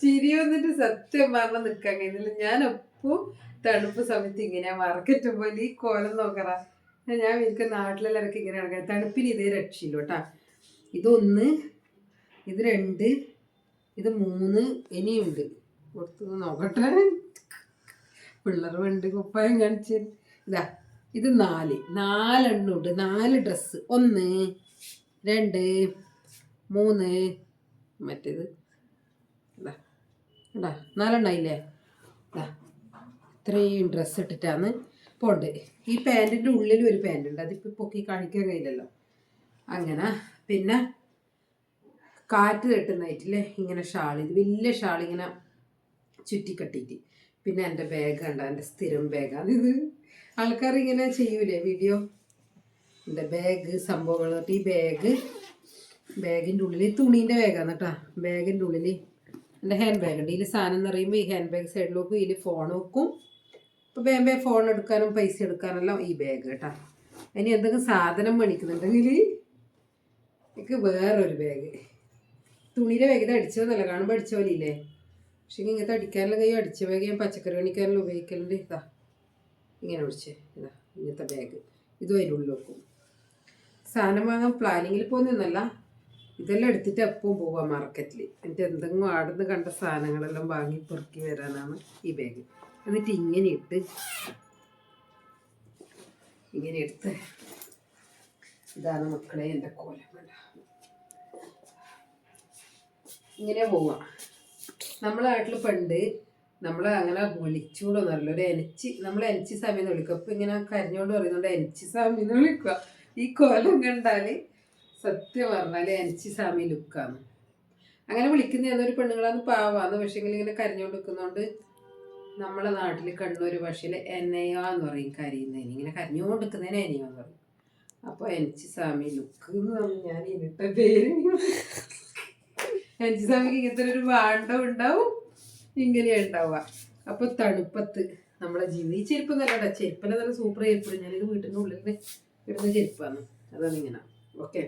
ചിരി വന്നിട്ട് സത്യം പറഞ്ഞ നിക്കാൻ കഴിയുന്നില്ല. ഞാൻ എപ്പോ തണുപ്പ് സമയത്ത് ഇങ്ങനെ മാർക്കറ്റ് പോലെ ഈ കോലം നോക്കറ. ഞാൻ എനിക്ക് നാട്ടിലെല്ലാം ഇറക്കി ഇങ്ങനെ നടക്കാം. തണുപ്പിന് ഇതേ രക്ഷയില്ല കേട്ടാ. ഇതൊന്ന്, ഇത് 2, ഇത് 3, ഇനിയുണ്ട്. കൊടുത്തു നോക്കട്ടെ. പിള്ളേർ വേണ്ടി കുപ്പായം കാണിച്ച്. ഇതാ ഇത് 4 ഉണ്ട്. 4 ഡ്രസ്സ്. 1, 2, 3, മറ്റേത് ഇതാ ഇതാ 4 എണ്ണയില്ലേ. ഇതാ ഇത്രയും ഡ്രസ്സ് ഇട്ടിട്ടാണ് പോണ്ട്. ഈ പാൻറ്റിൻ്റെ ഉള്ളിൽ ഒരു പാൻറ് ഉണ്ട്. അതിപ്പോൾ പൊക്കി കാണിക്കാൻ കഴിയില്ലല്ലോ. അങ്ങനെ പിന്നെ കാറ്റ് തട്ടുന്നതായിട്ടില്ലേ ഇങ്ങനെ ഷാൾ. ഇത് വലിയ ഷാൾ ഇങ്ങനെ ചുറ്റിക്കെട്ടിയിട്ട്. പിന്നെ എൻ്റെ ബാഗ് കണ്ട, എൻ്റെ സ്ഥിരം ബാഗാണ് ഇത്. ആൾക്കാർ ഇങ്ങനെ ചെയ്യൂലേ വീഡിയോ. എൻ്റെ ബാഗ് സംഭവങ്ങൾ. ഈ ബാഗിൻ്റെ ഉള്ളിൽ തുണീൻ്റെ ബാഗാണ് കേട്ടോ. ബാഗിൻ്റെ ഉള്ളിൽ എൻ്റെ ഹാൻഡ് ബാഗ് ഉണ്ട്. ഇതിൽ സാധനം എന്ന് പറയുമ്പോൾ ഈ ഹാൻഡ് ബാഗ് സൈഡിൽ വെക്കും. ഇതിൽ ഫോൺ വെക്കും. ഇപ്പോൾ വേമ്പേ ഫോൺ എടുക്കാനും പൈസ എടുക്കാനെല്ലാം ഈ ബാഗ് കേട്ടോ. ഇനി എന്തെങ്കിലും സാധനം മേടിക്കുന്നുണ്ടെങ്കിൽ എനിക്ക് വേറൊരു ബാഗ്. തുണിയുടെ ബാഗ് ഇത് അടിച്ചതെന്നല്ല, കാണുമ്പോൾ അടിച്ച പോലെ ഇല്ലേ. പക്ഷേ ഇങ്ങനത്തെ അടിക്കാനുള്ള കൈ അടിച്ച ബാഗ് ഞാൻ പച്ചക്കറി പണിക്കാനെല്ലാം ഉപയോഗിക്കലുണ്ട്. ഇതാ ഇങ്ങനെ പിടിച്ചേ. ഇതാ ഇങ്ങനത്തെ ബാഗ്. ഇതും അതിനുള്ളിൽ വെക്കും. സാധനം വാങ്ങാൻ പ്ലാനിങ്ങിൽ പോകുന്നതല്ല, ഇതെല്ലാം എടുത്തിട്ട് എപ്പോഴും പോവാം മാർക്കറ്റിൽ. എന്നിട്ട് എന്തെങ്കിലും ആടുന്ന് കണ്ട സാധനങ്ങളെല്ലാം വാങ്ങി പെറുക്കി വരാനാണ് ഈ ബാഗ്. എന്നിട്ട് ഇങ്ങനെ ഇട്ട് ഇങ്ങനെ എടുത്ത് ഇതാണ് മക്കളെ എൻ്റെ കോലം. ഇങ്ങനെ പോവാം. നമ്മളെ നാട്ടിൽ പണ്ട് നമ്മളെ അങ്ങനെ വിളിച്ചുകൂടൊന്നല്ലോ. ഒരു നമ്മൾ എനച്ചി സ്വാമിന്ന് വിളിക്കുക. അപ്പം ഇങ്ങനെ കരഞ്ഞോണ്ട് പറയുന്നുണ്ട് എനച്ചി സ്വാമിന്ന് വിളിക്കുക. ഈ കോലം കണ്ടാൽ സത്യം പറഞ്ഞാൽ എനച്ചി സ്വാമി ലുക്കാണ്. അങ്ങനെ വിളിക്കുന്ന ഏതൊരു പെണ്ണുങ്ങളാന്ന് പാവാന്ന്. പക്ഷേ ഇങ്ങനെ കരഞ്ഞോണ്ട് നിൽക്കുന്നതുകൊണ്ട് നമ്മളെ നാട്ടിൽ കണ്ണൂർ ഭാഷയിൽ എനയാന്ന് പറയും കരയുന്നതിന്. ഇങ്ങനെ കരഞ്ഞോണ്ട് നിൽക്കുന്നതിന് എനയാന്ന് പറയും. അപ്പോൾ എനച്ചി സ്വാമി ലുക്ക് എന്ന് പറഞ്ഞ് ഞാൻ ഇനിട്ട പേര്. എനച്ചി സ്വാമിക്ക് ഇങ്ങനത്തെ ഒരു വാണ്ടം ഉണ്ടാവും, ഇങ്ങനെയാണ് ഉണ്ടാവുക. അപ്പോൾ തണുപ്പത്ത് നമ്മളെ ജീവിതം. ഈ ചെരുപ്പ് നല്ലതാ. ചെരുപ്പിനെ നല്ല സൂപ്പർ ചെരുപ്പ്. ഞാനിത് വീട്ടിൻ്റെ ഉള്ളിൽ ഇടുന്ന ചെരുപ്പാണ്. അതാണ് ഇങ്ങനെ. ഓക്കെ